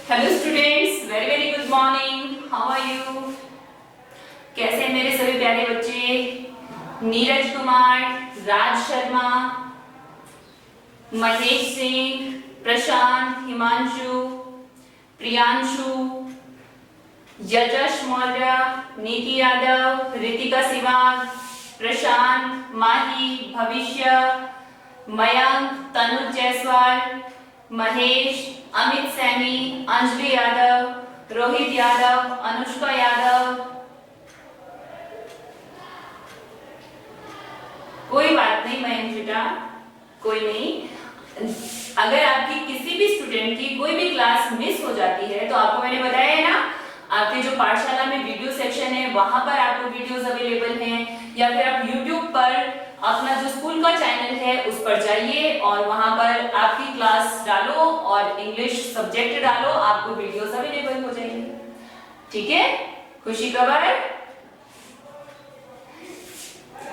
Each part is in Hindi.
Hello students, very very good morning. How are you? कैसे हैं मेरे सभी प्यारे बच्चे? नीरज कुमार, राज शर्मा, महेश सिंह, प्रशांत, हिमांशु, प्रियांशु, यजश मौर्य, नीति यादव, रितिका सिवाग, प्रशांत, माही, भविष्य, मयंक, तनुज जायसवाल, महेश, अमित सैनी, अंजलि यादव, रोहित यादव, अनुष्का यादव। कोई बात नहीं मयंक बेटा, कोई नहीं। अगर आपकी किसी भी स्टूडेंट की कोई भी क्लास मिस हो जाती है तो आपको मैंने बताया है ना, आपके जो पाठशाला में वीडियो सेक्शन है वहां पर आपको वीडियोस अवेलेबल हैं, या फिर आप YouTube पर अपना जो स्कूल का चैनल है उस पर जाइए और वहां पर आपकी क्लास डालो और इंग्लिश सब्जेक्ट डालो, आपको वीडियोस अवेलेबल हो जाएंगे। ठीक है, खुशी खबर।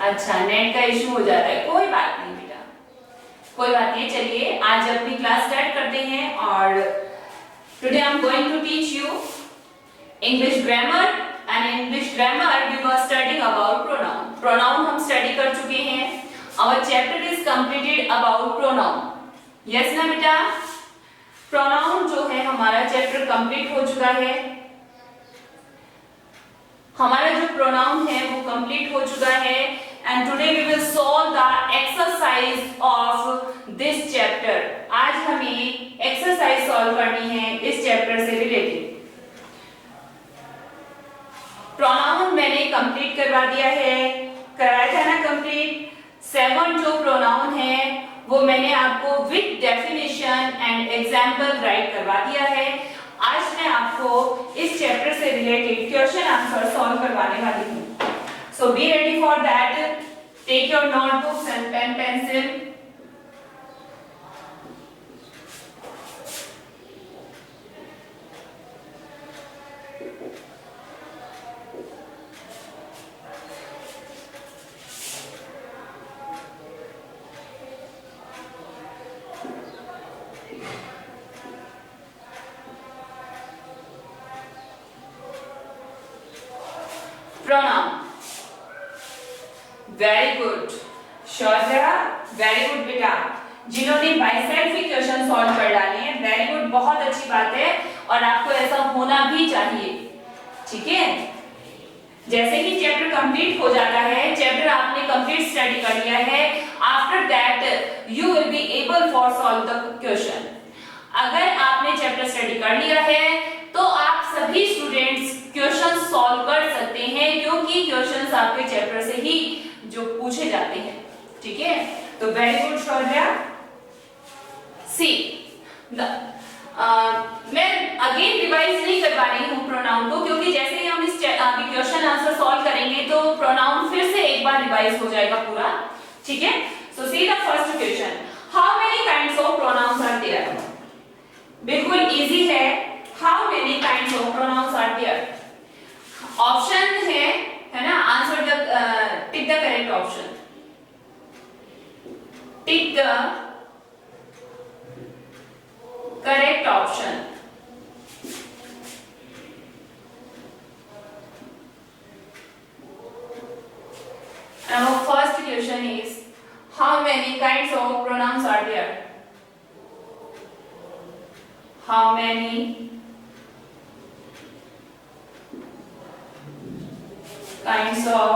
अच्छा, नेट का इशू हो जाता है, कोई बात नहीं बेटा, कोई बात नहीं। चलिए आज अपनी क्लास स्टार्ट करते हैं और today I am going to teach you English grammar, and English grammar we were studying about pronoun. Pronoun हम स्टडी कर चुके हैं। Our chapter is completed about pronoun. Yes ना बेटा? Pronoun जो है हमारा चैप्टर कंप्लीट हो चुका है। हमारा जो pronoun है वो कंप्लीट हो चुका है and today we will solve the exercise of this chapter. आज हमें एक्सरसाइज सॉल्व करनी है इस चैप्टर से रिलेटेड। प्रोनाउन मैंने कंप्लीट करवा दिया है, कराया था ना कंप्लीट। 7 जो प्रोनाउन है वो मैंने आपको with definition and example right करवा दिया है। आज मैं आपको इस चैप्टर से रिलेटेड क्वेश्चन आंसर सॉल्व करवाने वाली हूँ। So be ready for that. Take your notebooks and pen pencil. Pronoun. Very good. Shaurya, very good बेटा। जिन्होंने बाइसेल्फ के क्वेश्चन सॉल्व कर डाले हैं, वेरी गुड, बहुत अच्छी बात है और आपको ऐसा होना भी चाहिए। ठीक है, जैसे ही चैप्टर कंप्लीट हो जाता है, चैप्टर आपने कंप्लीट स्टडी कर लिया है, after that you will be able for solve the question. अगर आपने चैप्टर स्टडी कर लिया है तो आप सभी स्टूडेंट्स क्वेश्चन सॉल्व कर सकते हैं, क्योंकि क्वेश्चंस आपके चैप्टर से ही जो पूछे जाते हैं। ठीक है, तो वेरी गुड शौर्या। सी मैं अगेन रिवाइज नहीं करवा रही हूँ प्रोनाउन को, क्योंकि जैसे ही हम इस क्वेश्चन आंसर सॉल्व करेंगे तो प्रोनाउन फिर से एक बार रिवाइज हो जाएगा पूरा। ठीक है, so see the first question, how many kinds of pronouns are there? बिल्कुल इजी है। How many kinds of pronouns are there? Option है ना, answer the tick the correct option. Tick the correct option. Now first question is, how many kinds of pronouns are there? How many kinds of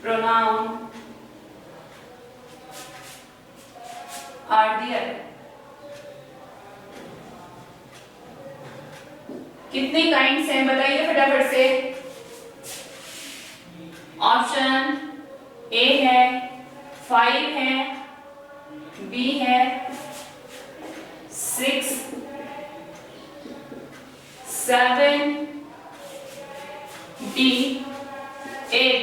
pronoun are there? कितने काइंड्स हैं बताइए फटाफट से। ऑप्शन ए है 5 है, बी है 6, 7, D 8.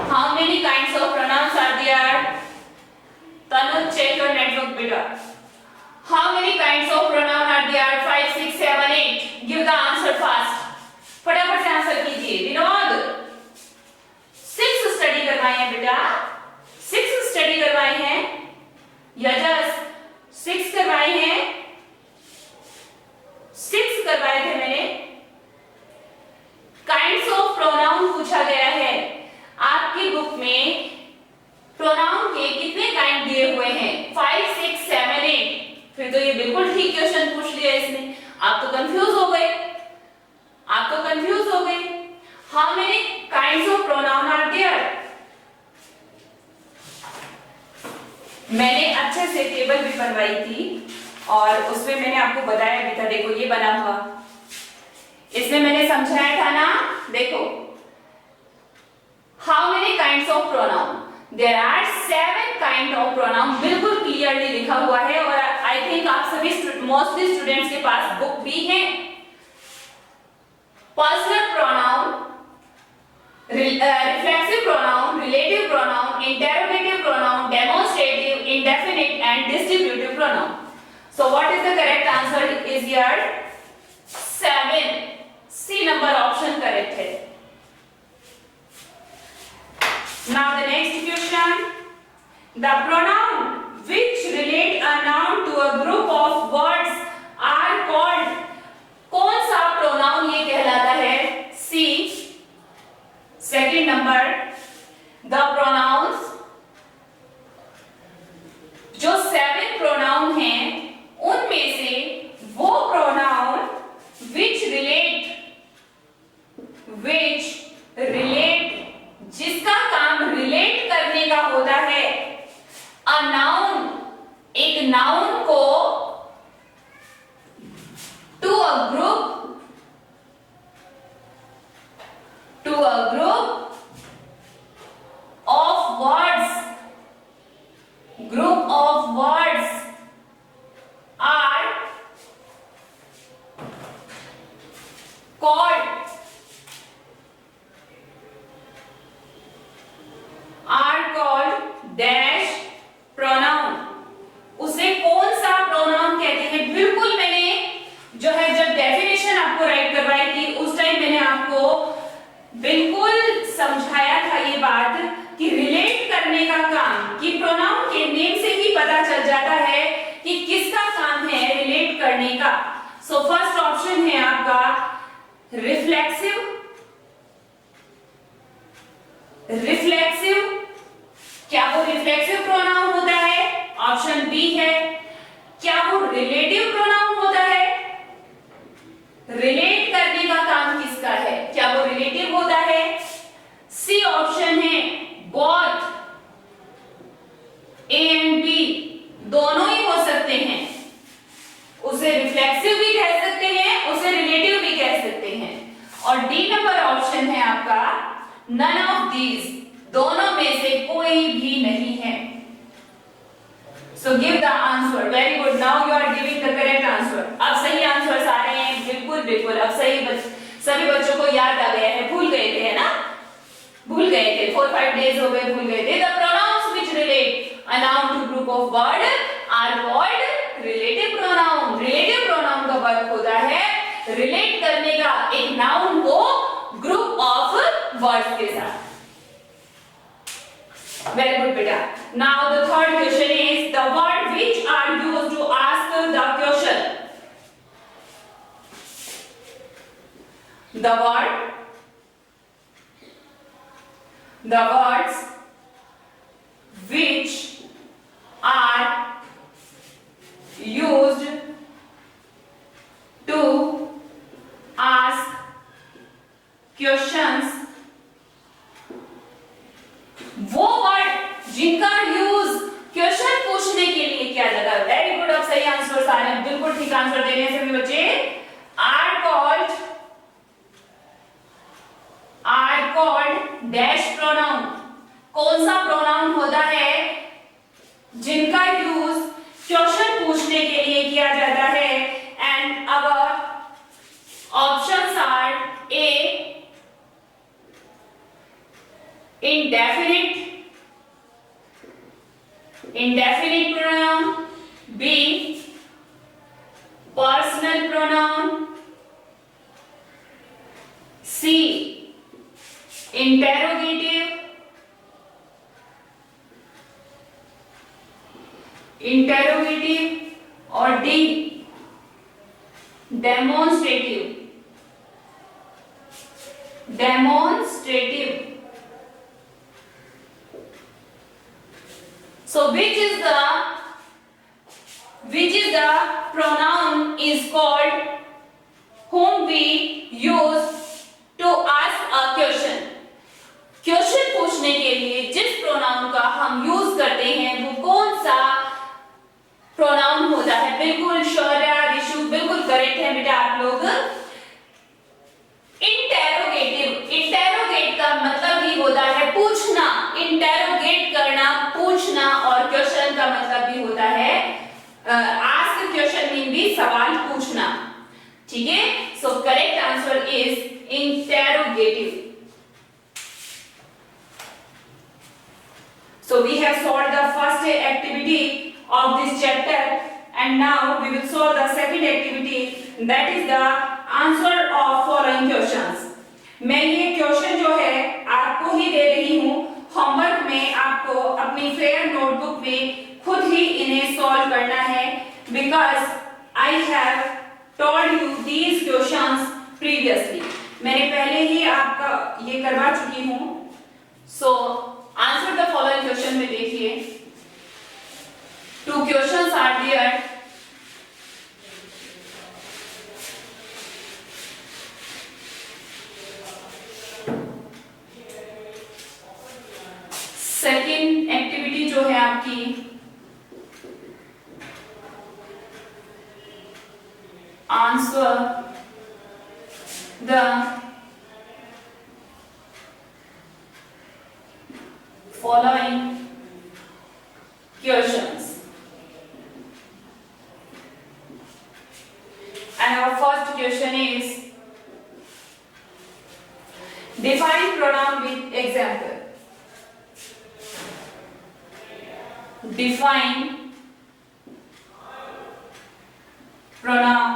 How many kinds of pronouns are there? Tanuj, check your netbook beta. How many kinds of pronoun are there? 5, 6, 7, 8. Give the answer fast. फटाफट से आंसर कीजिए। विनोद, 6 स्टडी करवाए हैं बेटा, 6 स्टडी करवाए हैं। यजस 6 करवाए हैं, 6 करवाए थे मैंने। काइंड्स ऑफ प्रोनाउन पूछा गया है। आपकी बुक में प्रोनाउन के कितने काइंड दिए हुए हैं? 5, 6, 7, 8। फिर तो ये बिल्कुल ठीक क्वेश्चन पूछ लिया इसने। आप तो कंफ्यूज हो गए, आप तो कंफ्यूज हो गए। How many kinds of pronoun are there? मैंने अच्छे से टेबल भी बनवाई थी और उसमें मैंने आपको बताया भी था। देखो ये बना हुआ, इसमें मैंने समझाया था ना। देखो how many kinds of pronoun? There are 7 kind of pronoun, बिल्कुल क्लियरली लिखा हुआ है। और आई थिंक आप सभी मोस्टली स्टूडेंट्स के पास बुक भी है। Personal pronoun, reflexive pronoun, relative pronoun, interrogative pronoun, demonstrative, indefinite and distributive pronoun. So what is the correct answer is here 7. C number option correct है. Now the next question. The pronoun which relate a noun to a group of words are called. कौन सा pronoun ये कहलाता है? C. Second number, the pronouns, जो 7 pronoun हैं उनमें से वो pronoun which relate जिसका काम relate करने का होता है। a noun, एक noun को to a group of words, are called dash pronoun. उसे कौन सा pronoun कहते हैं? बिल्कुल मैंने जो है जब डेफिनेशन आपको राइट करवाई थी उस टाइम मैंने आपको बिल्कुल समझाया था ये बात कि रिलेट करने का काम, कि प्रोनाउन के नेम से ही पता चल जाता है कि किसका काम है रिलेट करने का। सो फर्स्ट ऑप्शन है आपका रिफ्लेक्सिव। क्या वो रिफ्लेक्सिव प्रोनाउन होता है? ऑप्शन बी है। क्या वो रिलेटिव प्रोनाउन होता है? रिलेट करने का काम किसका है? क्या वो रिलेटिव होता है? सी ऑप्शन है बोथ। ए एंड बी दोनों ही हो सकते हैं। उसे रिफ्लेक्सिव भी कह सकते हैं, उसे रिलेटिव भी कह सकते हैं। और डी नंबर ऑप्शन है आपका नन ऑफ दीज, दोनों में से कोई भी नहीं है। So give the answer. Very good, now you are giving the correct answer. अब सही आंसर्स आ रहे हैं, बिल्कुल बिल्कुल। अब सभी बच्चों को याद आ गया है, भूल गए थे है ना, भूल गए थे, 4-5 डेज हो गए, भूल गए थे। The pronounce which relate a noun to group of word are called relative pronoun. relative pronoun का वर्क होता है रिलेट करने का एक नाउन को ग्रुप ऑफ वर्ड्स के साथ। Very good, beta. Now the third question is the word which are used to ask the question. The words which are used to ask questions, वो वर्ड जिनका यूज क्वेश्चन पूछने के लिए किया जाता है। वेरी गुड, अब सही आंसर आ रहे हैं, बिल्कुल ठीक आंसर दे रहे हैं सभी बच्चे। Are called dash pronoun. कौन सा प्रोनाउन होता है जिनका यूज क्वेश्चन पूछने के लिए किया जाता है? And our options are A indefinite pronoun, B personal pronoun, C interrogative interrogative और D demonstrative. Demonstrative. So which is the pronoun is called whom we use to ask a question? Question पूछने के लिए जिस प्रोनाउन का हम यूज करते हैं वो कौन सा प्रोनाउन होता है? बिल्कुल शौर्या, ऋषु बिल्कुल करेक्ट है बेटा आप लोग। इंटेरोगेटिव। इंटेरोगेट का मतलब ही होता है पूछना। इंटेरोगेट करना, पूछना, और क्वेश्चन का मतलब भी होता है आस्क क्वेश्चन मीन भी सवाल पूछना। ठीक है, so correct answer is interrogative. So we have solved the first activity of this chapter and now we will solve the second activity, that is the answer of following questions. मैं ये क्वेश्चन जो है आपको ही दे रही हूँ होमवर्क में, आपको अपनी फेयर नोटबुक में खुद ही इन्हें सॉल्व करना है because I have told you these questions previously. मैंने पहले ही आपका ये करवा चुकी हूँ। So answer the following question में देखिए, 2 questions are there. Second activity जो है आपकी answer the following questions and our first question is define pronoun with example. Define pronoun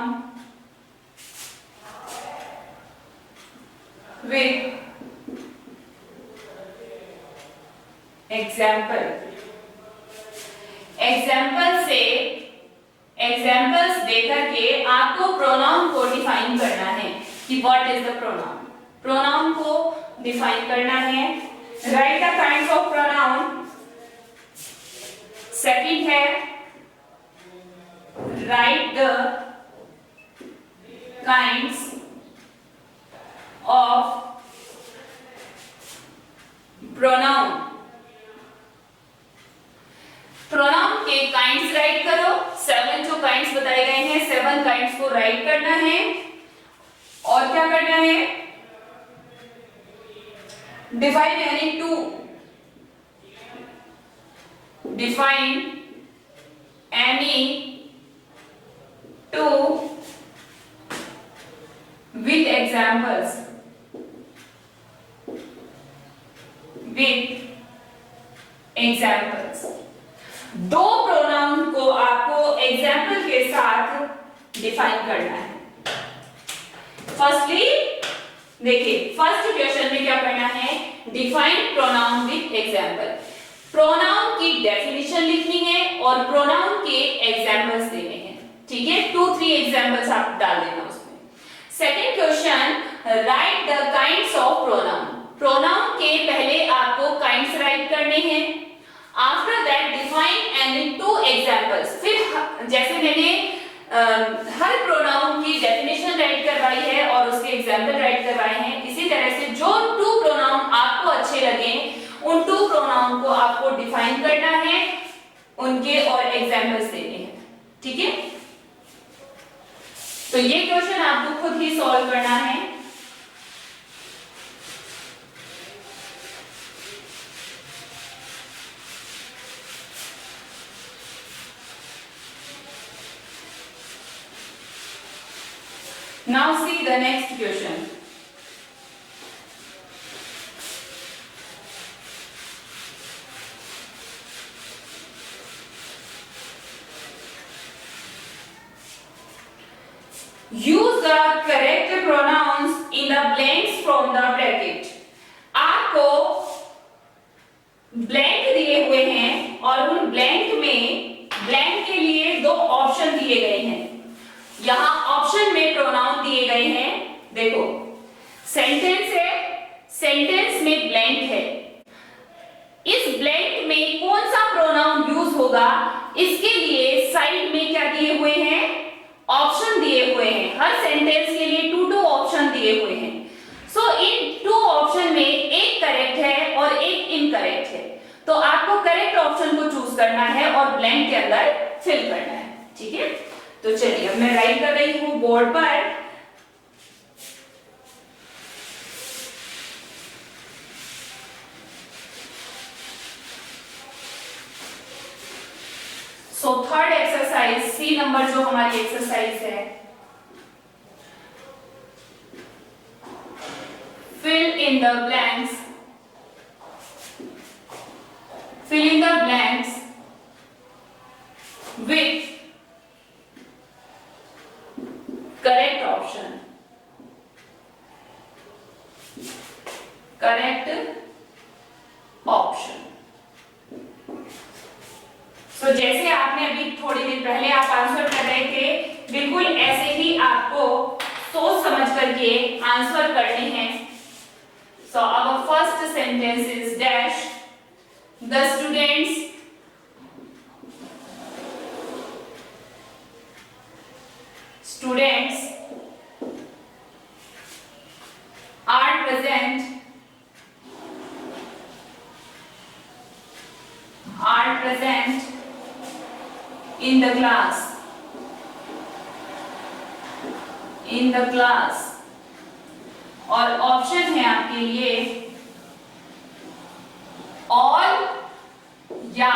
with example. Examples देकर के आपको प्रोनाउन को डिफाइन करना है कि what is the pronoun. Pronoun को डिफाइन करना है। Write the kinds of pronoun. Second है write the kinds of pronoun. Pronoun के काइंड्स राइट करो। 7 जो काइंड्स बताए गए हैं 7 काइंड्स को राइट करना है। और क्या करना है? Define any two. Define any two with examples. With examples. 2 pronoun को आपको एग्जाम्पल के साथ डिफाइन करना है। फर्स्टली देखिए, फर्स्ट क्वेश्चन में क्या करना है? Define pronoun with example. Pronoun की डेफिनेशन लिखनी है और प्रोनाउन के एग्जाम्पल्स देने हैं। ठीक है, 2-3 एग्जाम्पल्स आप डाल देना उसमें। Second question, right the kinds of pronoun. Pronoun के पहले आपको काइंड्स राइट करने हैं। After that define any 2 examples. फिर जैसे मैंने हर प्रोनाउन की डेफिनेशन राइट करवाई है और उसके एग्जाम्पल राइट करवाए हैं, इसी तरह से जो 2 प्रोनाउन आपको अच्छे लगे उन 2 प्रोनाउन को आपको डिफाइन करना है, उनके और एग्जाम्पल्स देने हैं। ठीक है, तो ये क्वेश्चन आपको खुद ही सॉल्व करना है। Now see the next question. Use the correct pronouns in the blanks from the bracket. आपको ब्लैंक दिए हुए हैं और उन ब्लैंक में ऑप्शन दिए गए हैं। यहाँ ऑप्शन में प्रोनाउन दिए गए हैं। देखो सेंटेंस है, सेंटेंस में ब्लैंक है, इस ब्लैंक में कौन सा प्रोनाउन यूज होगा इसके लिए साइड में क्या दिए हुए हैं, ऑप्शन दिए हुए हैं। हर सेंटेंस के लिए 2 ऑप्शन दिए हुए हैं। सो इन 2 ऑप्शन में एक करेक्ट है और एक इनकरेक्ट है, तो आपको करेक्ट ऑप्शन को चूज करना है और ब्लैंक के अंदर फिल करना है। ठीक है, तो चलिए अब मैं राइट कर रही हूं बोर्ड पर। So third exercise, C number जो हमारी एक्सरसाइज है, fill in the blanks, fill in the blanks with correct option, correct option। तो जैसे आपने अभी थोड़ी देर पहले आप आंसर कर रहे थे, बिल्कुल ऐसे ही आपको सोच समझ करके आंसर करने हैं। So our first sentence is dash, the students are present in the class, और ऑप्शन है आपके लिए ऑल या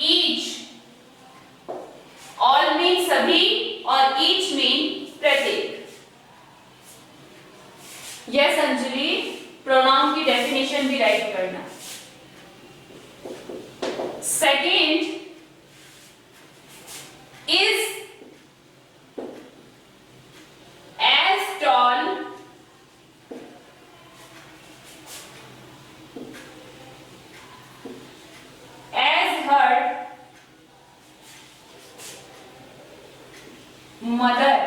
ईच। ऑल मीन सभी और ईच मीन प्रत्येक। यस अंजलि, प्रोनाउन की डेफिनेशन भी राइट करना। Second is as tall as her mother,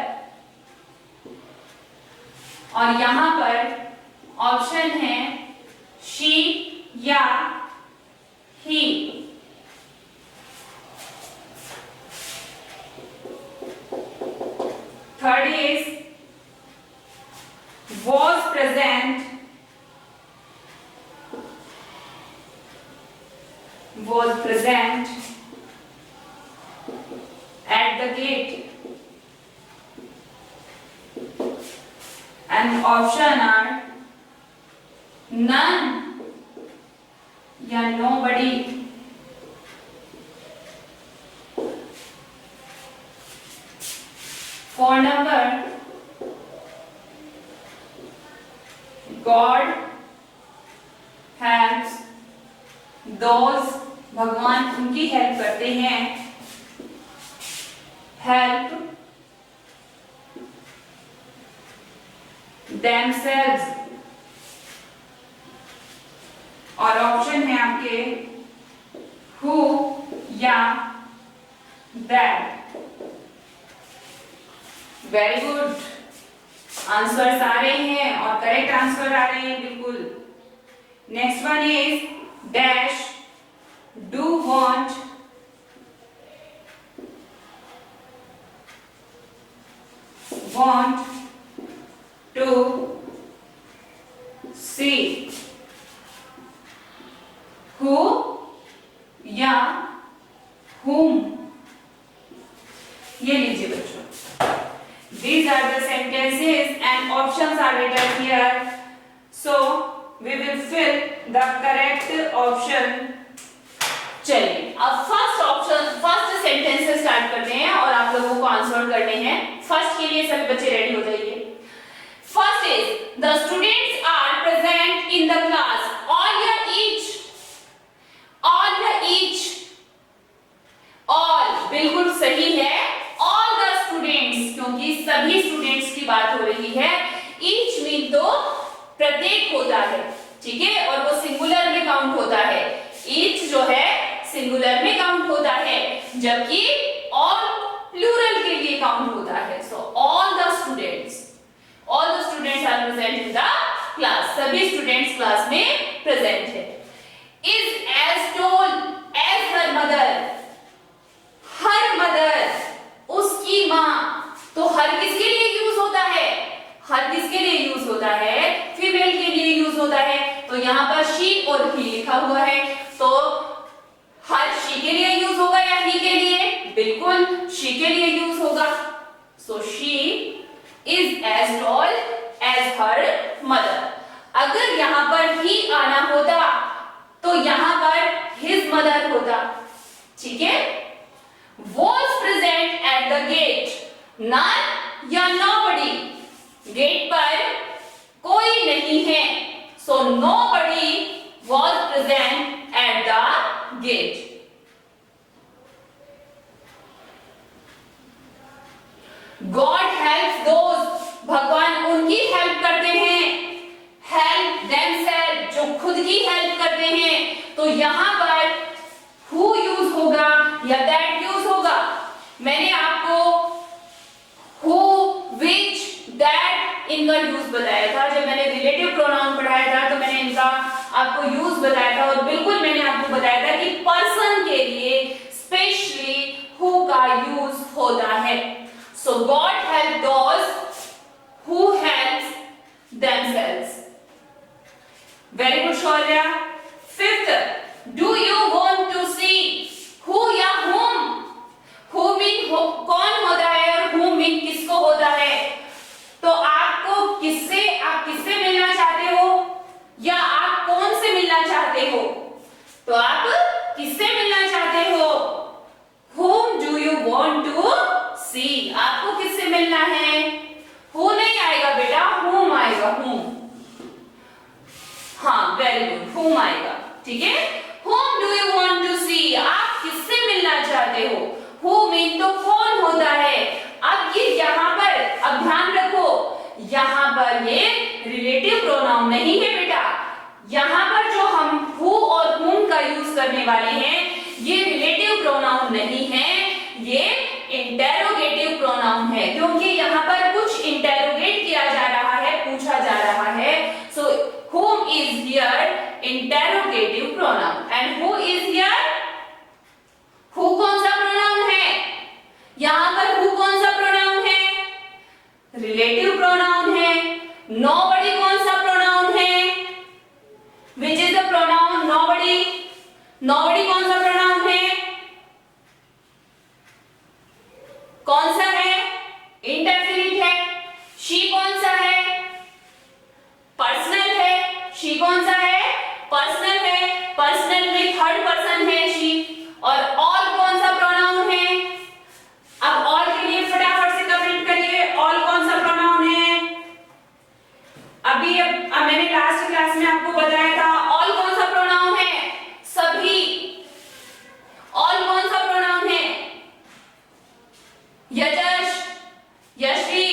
और यहां पर ऑप्शन है she या he। Third is was present at the gate, and option are none या nobody। Phone number God helps those, भगवान उनकी हेल्प करते हैं। हेल्प themselves, और ऑप्शन है आपके who या that। वेरी गुड, आंसर्स आ रहे हैं और करेक्ट आंसर आ रहे हैं बिल्कुल। Next one is dash do want to see, who या whom। ये लीजिए बच्चों, these are the sentences and options are written here, so we will fill the correct option। चलिए अब फर्स्ट सेंटेंस से स्टार्ट करते हैं और आप लोगों को आंसर करने हैं। फर्स्ट के लिए सभी बच्चे रेडी हो जाइए। First is the students are present in the class, all या ईच, ऑल या ईच, ऑल बिल्कुल सही है। ऑल द स्टूडेंट्स, क्योंकि सभी स्टूडेंट्स की बात हो रही है। ईच मीन तो प्रत्येक होता है, ठीक है, और वो सिंगुलर में काउंट होता है। ईच जो है सिंगुलर में काउंट होता है, जबकि ऑल प्लूरल के लिए काउंट होता है। So all the students are present in the class, सभी स्टूडेंट्स क्लास में प्रेजेंट है। Is as tall as her mother, her mother उसकी माँ। तो हर किसके लिए यूज होता है? हर किसके लिए यूज होता है? फीमेल के लिए यूज होता है। तो यहाँ पर शी और ही लिखा हुआ है, तो हर शी के लिए यूज होगा या ही के लिए? बिल्कुल शी के लिए यूज होगा। So she is as tall as her mother. अगर यहाँ पर ही आना होता तो यहाँ पर हिज मदर होता, ठीक है। Was present at the gate, none या nobody, गेट पर कोई नहीं है। So nobody was present at the gate. God helps those, भगवान उनकी हेल्प करते हैं। Help themselves, जो खुद की हेल्प करते हैं। तो यहां पर who यूज होगा या that यूज होगा? मैंने आपको who, which, that इनका यूज बताया था। जब मैंने रिलेटिव प्रोनाउन पढ़ाया था तो मैंने इनका आपको यूज बताया था, और बिल्कुल मैंने आपको बताया था कि पर्सन के लिए स्पेशली who का यूज होता है। So God help those who helps themselves. Very good Shaurya. Fifth, do you want to see? Who या whom? Who mean कौन होता है और whom mean किसको होता है? तो आप किससे मिलना चाहते हो या आप कौन से मिलना चाहते हो? तो आप किससे मिलना चाहते हो? Whom do you want to see? आपको किससे मिलना है? Who नहीं आएगा बेटा, whom आएगा, whom। हाँ, वेरी गुड, whom आएगा, ठीक है। Whom do you want to see? आप किससे मिलना चाहते हो? Who mean तो कौन होता है? अब ये यहाँ पर, अब ध्यान रखो, यहाँ पर ये रिलेटिव प्रोनाउन नहीं है बेटा। यहाँ पर जो हम who और whom का यूज करने वाले हैं, ये रिलेटिव प्रोनाउन नहीं है, ये इंटेरोगेटिव प्रोनाउन है, क्योंकि यहाँ पर कुछ इंटेरोगेट किया जा रहा है, पूछा जा रहा है। सो whom is here interrogative pronoun and who is here? who कौन सा प्रोनाउन है? यहाँ पर who कौन सा प्रोनाउन है? रिलेटिव प्रोनाउन है। nobody कौन सा प्रोनाउन है? which is the pronoun nobody? nobody कौन सा प्रोनाउन है? कौन सा है? इंडेफिनिट है। she कौन सा है? पर्सनल है। she कौन सा है? पर्सनल है। पर्सनल में थर्ड पर्सन है she। और all कौन सा प्रोनाउन है? अब all के लिए फटाफट से कमेंट करिए, all कौन सा प्रोनाउन है? अब मैंने लास्ट क्लास में आपको बताया था all कौन सा प्रोनाउन है? सभी। all कौन सा प्रोनाउन है? यजश, Yashvi,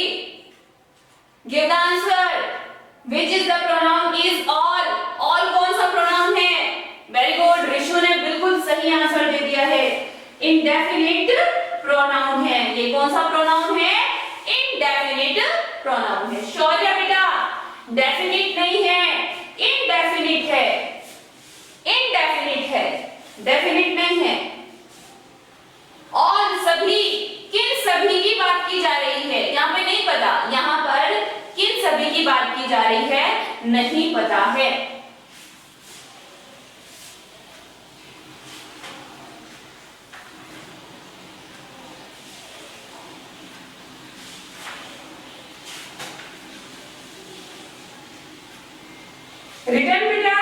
give the answer. Which is the pronoun is all? all कौन सा प्रोनाउन है? वेरी गुड, ऋषु ने बिल्कुल सही आंसर दे दिया है। इंडेफिनिट प्रोनाउन है। ये कौन सा प्रोनाउन है? इंडेफिनिट प्रोनाउन है। शौर्य बेटा, डेफिनिट नहीं है, इनडेफिनिट है। इनडेफिनिट है, डेफिनिट नहीं है। और सभी, किन सभी की बात की जा रही है? यहाँ पे नहीं पता, यहाँ पर किन सभी की बात की जा रही है नहीं पता है। रिटर्न बेटा,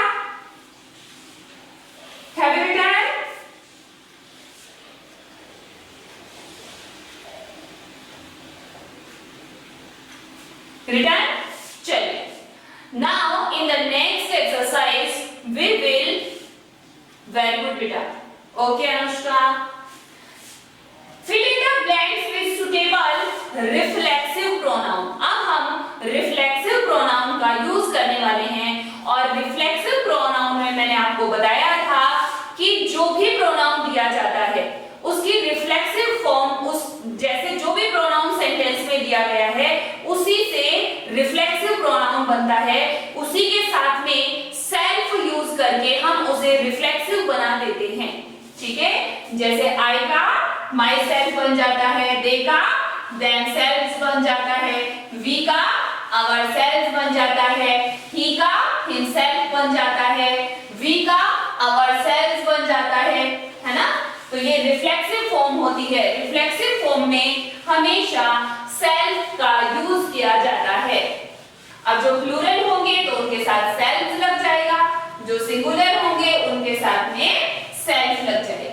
हैव यू रिटर्न? रिटर्न। चलिए, now in the next exercise we will, very good बेटा, okay Anushka, fill in the blanks with suitable reflexive pronoun. अब हम रिफ्लेक्सिव प्रोनाउन का यूज करने वाले हैं, और रिफ्लेक्सिव प्रोनाउन में मैंने आपको बताया था कि जो भी प्रोनाउन दिया जाता है उसकी रिफ्लेक्सिव फॉर्म, उस जैसे जो भी दिया गया है उसी से रिफ्लेक्सिव प्रोनाउन बनता है, उसी के साथ में सेल्फ यूज करके हम उसे रिफ्लेक्सिव बना देते हैं। ठीक है, जैसे आई का माई सेल्फ बन जाता है, दे का देम सेल्व्स बन जाता है, वी का आवर सेल्फ बन जाता है, ही का हिमसेल्फ बन जाता है, वी का आवर सेल्फ बन जाता है ना। तो ये रिफ्लेक्सिव फॉर्म होती है। रिफ्लेक्सिव फॉर्म में हमेशा सेल्फ का यूज किया जाता है। अब जो प्लूरल होंगे तो उनके साथ सेल्फ लग जाएगा, जो सिंगुलर होंगे उनके साथ में सेल्फ लग जाएगा।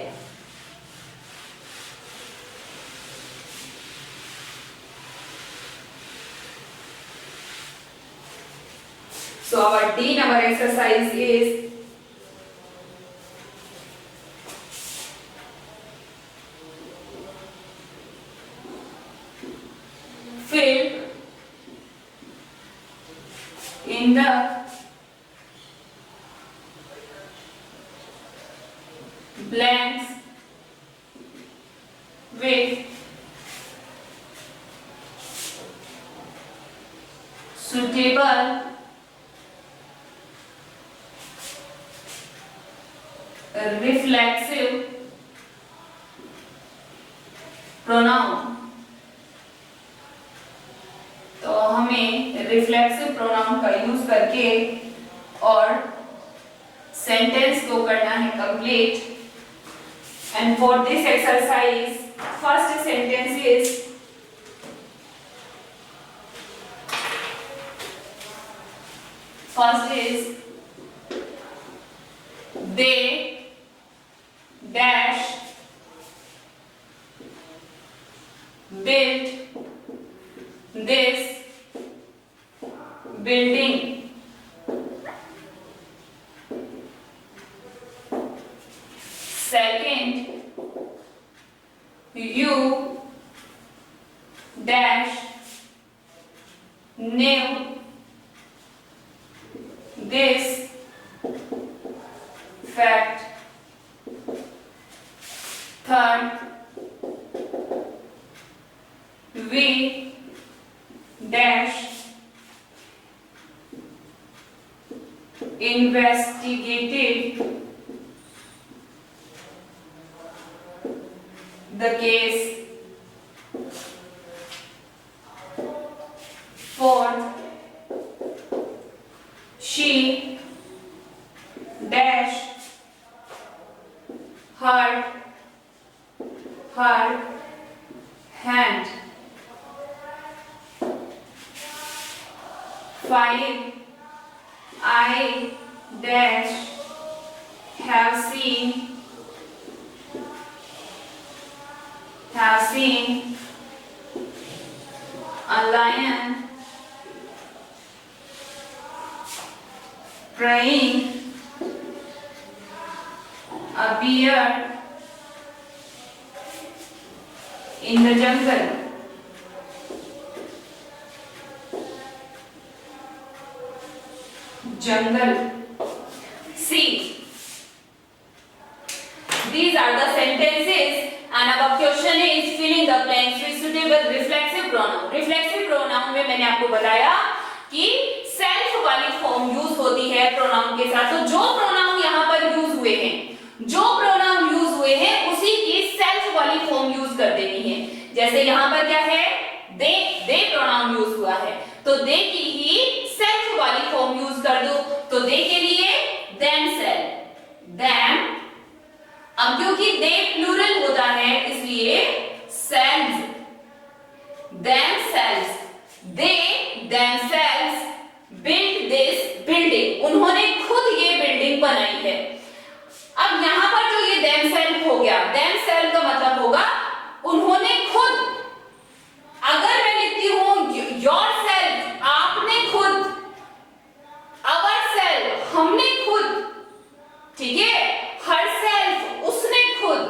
So our D number exercise is fill in the blanks with suitable reflexive pronoun। तो हमें रिफ्लेक्सिव प्रोनाउन का यूज करके और सेंटेंस को करना है complete. And for this exercise first sentence is they dash built this building। Second, you dash knew this fact। Third, we dash investigated the case। Fourth, she dash hurt her hand। Five, I dash have seen a lion praying a bear in the jungle। See, these are the sentences and our question is filling the blanks with suitable reflexive pronoun। reflexive pronoun में मैंने आपको बताया कि सेल्फ वाली फॉर्म यूज होती है प्रोनाउन के साथ। तो जो प्रोनाउन यहाँ पर यूज हुए हैं, उसी की सेल्फ वाली फॉर्म यूज कर देनी है। जैसे यहाँ पर क्या है, दे प्रोनाउन यूज हुआ है, तो दे की ही सेल्फ वाली फॉर्म यूज कर दो। तो दे के लिए them। अब क्योंकि दे प्लूरल होता है इसलिए selves, themselves, they themselves built this building। उन्होंने खुद ये बिल्डिंग बनाई है। अब यहां पर जो ये themselves हो गया, themselves का मतलब होगा उन्होंने खुद। अगर मैं लिखती हूं yourself, आपने खुद, ourself, हमने खुद, ठीक है, herself, उसने खुद,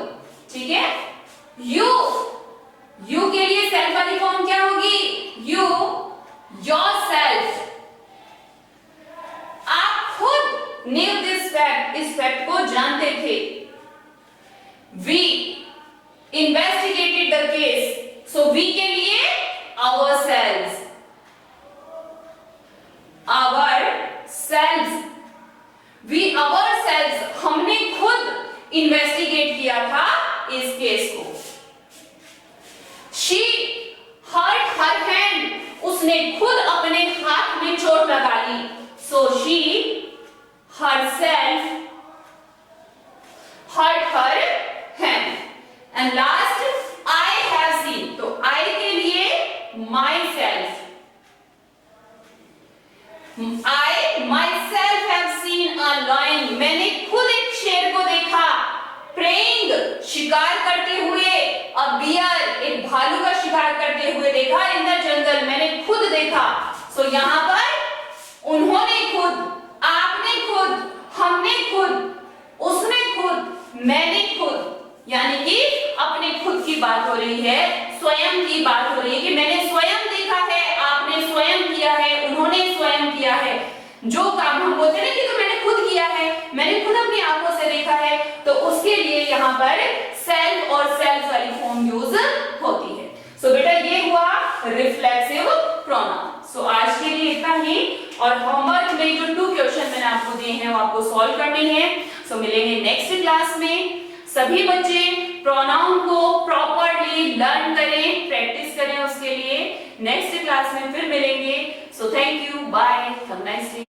ठीक है। you के लिए सेल्फ वाली फॉर्म क्या होगी, you, yourself। आप खुद knew this fact, इस फैक्ट को जानते थे। we investigated the case, so we के लिए ourselves, ourselves, we ourselves, हमने खुद इन्वेस्टिगेट किया था इस केस को। She hurt her hand, उसने खुद अपने हाथ में चोट लगा ली। So she herself hurt her hand. And last, I have seen, तो I के लिए myself, I myself have seen a lion, मैंने खुद एक शेर को देखा। Praying, शिकार करते हुए, a bear, एक भालू का शिकार करते हुए देखा। In the jungle, मैंने खुद देखा। So यहाँ पर उन्होंने खुद, आपने खुद, हमने खुद, उसने खुद, मैंने खुद, यानी कि अपने खुद की बात हो रही है, स्वयं की बात हो रही है कि मैंने स्वयं देखा है, आपने स्वयं किया है, उन्होंने स्वयं किया है। जो काम हम बोलते हैं कि तो मैंने खुद किया है, मैंने खुद अपनी आंखों से देखा है, तो उसके लिए यहाँ पर सेल्फ और सेल्फ वाली फॉर्म यूज होती है। सो बेटा ये हुआ रिफ्लेक्सिव प्रोनाउन। सो आज के लिए इतना ही, और होमवर्क में जो 2 क्वेश्चन मैंने आपको दिए हैं वो आपको सॉल्व करने हैं। सो मिलेंगे नेक्स्ट क्लास में। सभी बच्चे प्रोनाउन को प्रॉपरली लर्न करें, प्रैक्टिस करें उसके लिए। नेक्स्ट क्लास में फिर मिलेंगे। So thank you, bye, have a nice day.